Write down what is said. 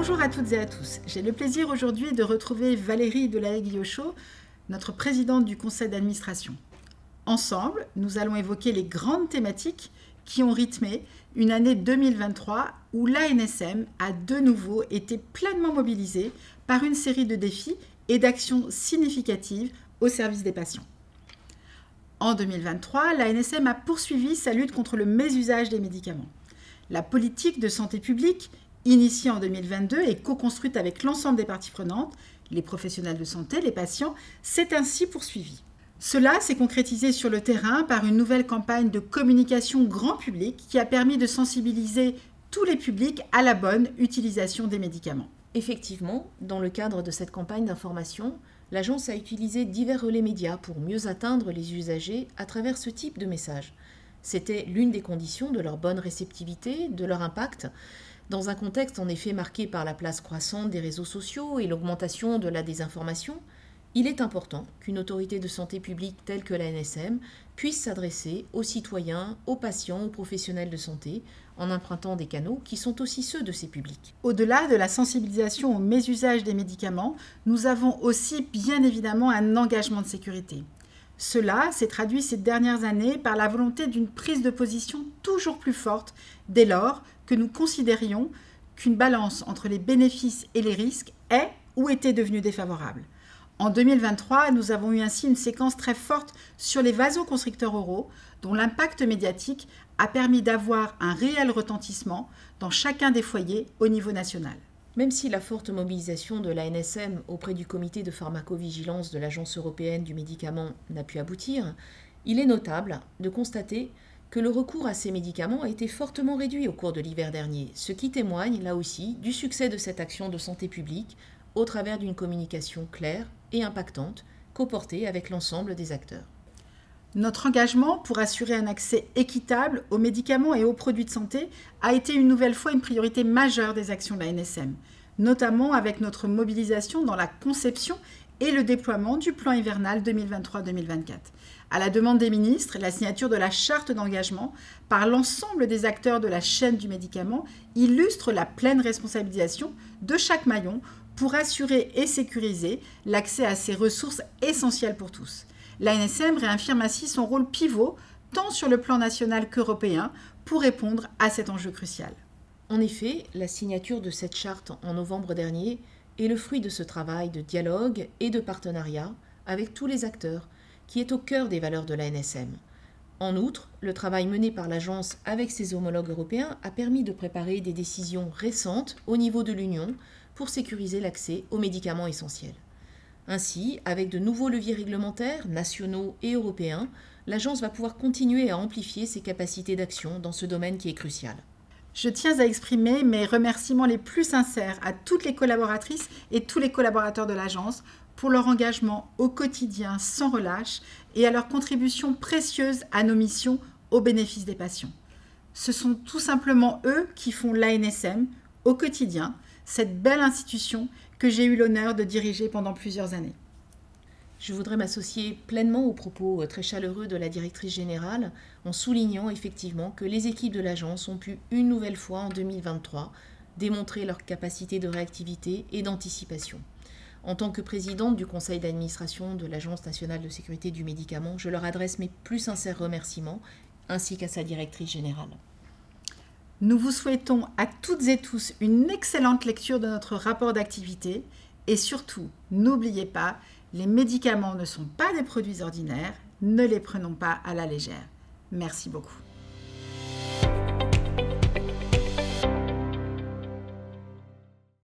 Bonjour à toutes et à tous. J'ai le plaisir aujourd'hui de retrouver Valérie Delahaye-Guillochot, notre présidente du conseil d'administration. Ensemble, nous allons évoquer les grandes thématiques qui ont rythmé une année 2023 où l'ANSM a de nouveau été pleinement mobilisée par une série de défis et d'actions significatives au service des patients. En 2023, l'ANSM a poursuivi sa lutte contre le mésusage des médicaments. La politique de santé publique, initiée en 2022 et co-construite avec l'ensemble des parties prenantes, les professionnels de santé, les patients, s'est ainsi poursuivie. Cela s'est concrétisé sur le terrain par une nouvelle campagne de communication grand public qui a permis de sensibiliser tous les publics à la bonne utilisation des médicaments. Effectivement, dans le cadre de cette campagne d'information, l'agence a utilisé divers relais médias pour mieux atteindre les usagers à travers ce type de messages. C'était l'une des conditions de leur bonne réceptivité, de leur impact, dans un contexte en effet marqué par la place croissante des réseaux sociaux et l'augmentation de la désinformation. Il est important qu'une autorité de santé publique telle que l'ANSM puisse s'adresser aux citoyens, aux patients, aux professionnels de santé, en empruntant des canaux qui sont aussi ceux de ces publics. Au-delà de la sensibilisation au mésusage des médicaments, nous avons aussi bien évidemment un engagement de sécurité. Cela s'est traduit ces dernières années par la volonté d'une prise de position toujours plus forte dès lors que nous considérions qu'une balance entre les bénéfices et les risques est ou était devenue défavorable. En 2023, nous avons eu ainsi une séquence très forte sur les vasoconstricteurs oraux, dont l'impact médiatique a permis d'avoir un réel retentissement dans chacun des foyers au niveau national. Même si la forte mobilisation de l'ANSM auprès du comité de pharmacovigilance de l'Agence européenne du médicament n'a pu aboutir, il est notable de constater que le recours à ces médicaments a été fortement réduit au cours de l'hiver dernier, ce qui témoigne, là aussi, du succès de cette action de santé publique au travers d'une communication claire et impactante, co-portée avec l'ensemble des acteurs. Notre engagement pour assurer un accès équitable aux médicaments et aux produits de santé a été une nouvelle fois une priorité majeure des actions de l'ANSM, notamment avec notre mobilisation dans la conception et le déploiement du plan hivernal 2023-2024. À la demande des ministres, la signature de la charte d'engagement par l'ensemble des acteurs de la chaîne du médicament illustre la pleine responsabilisation de chaque maillon pour assurer et sécuriser l'accès à ces ressources essentielles pour tous. L'ANSM réaffirme ainsi son rôle pivot, tant sur le plan national qu'européen, pour répondre à cet enjeu crucial. En effet, la signature de cette charte en novembre dernier est le fruit de ce travail de dialogue et de partenariat avec tous les acteurs, qui est au cœur des valeurs de l'ANSM. En outre, le travail mené par l'agence avec ses homologues européens a permis de préparer des décisions récentes au niveau de l'Union pour sécuriser l'accès aux médicaments essentiels. Ainsi, avec de nouveaux leviers réglementaires, nationaux et européens, l'agence va pouvoir continuer à amplifier ses capacités d'action dans ce domaine qui est crucial. Je tiens à exprimer mes remerciements les plus sincères à toutes les collaboratrices et tous les collaborateurs de l'agence pour leur engagement au quotidien sans relâche et à leur contribution précieuse à nos missions au bénéfice des patients. Ce sont tout simplement eux qui font l'ANSM au quotidien, cette belle institution que j'ai eu l'honneur de diriger pendant plusieurs années. Je voudrais m'associer pleinement aux propos très chaleureux de la directrice générale en soulignant effectivement que les équipes de l'agence ont pu une nouvelle fois en 2023 démontrer leur capacité de réactivité et d'anticipation. En tant que présidente du conseil d'administration de l'Agence nationale de sécurité du médicament, je leur adresse mes plus sincères remerciements ainsi qu'à sa directrice générale. Nous vous souhaitons à toutes et tous une excellente lecture de notre rapport d'activité et surtout, n'oubliez pas, les médicaments ne sont pas des produits ordinaires, ne les prenons pas à la légère. Merci beaucoup.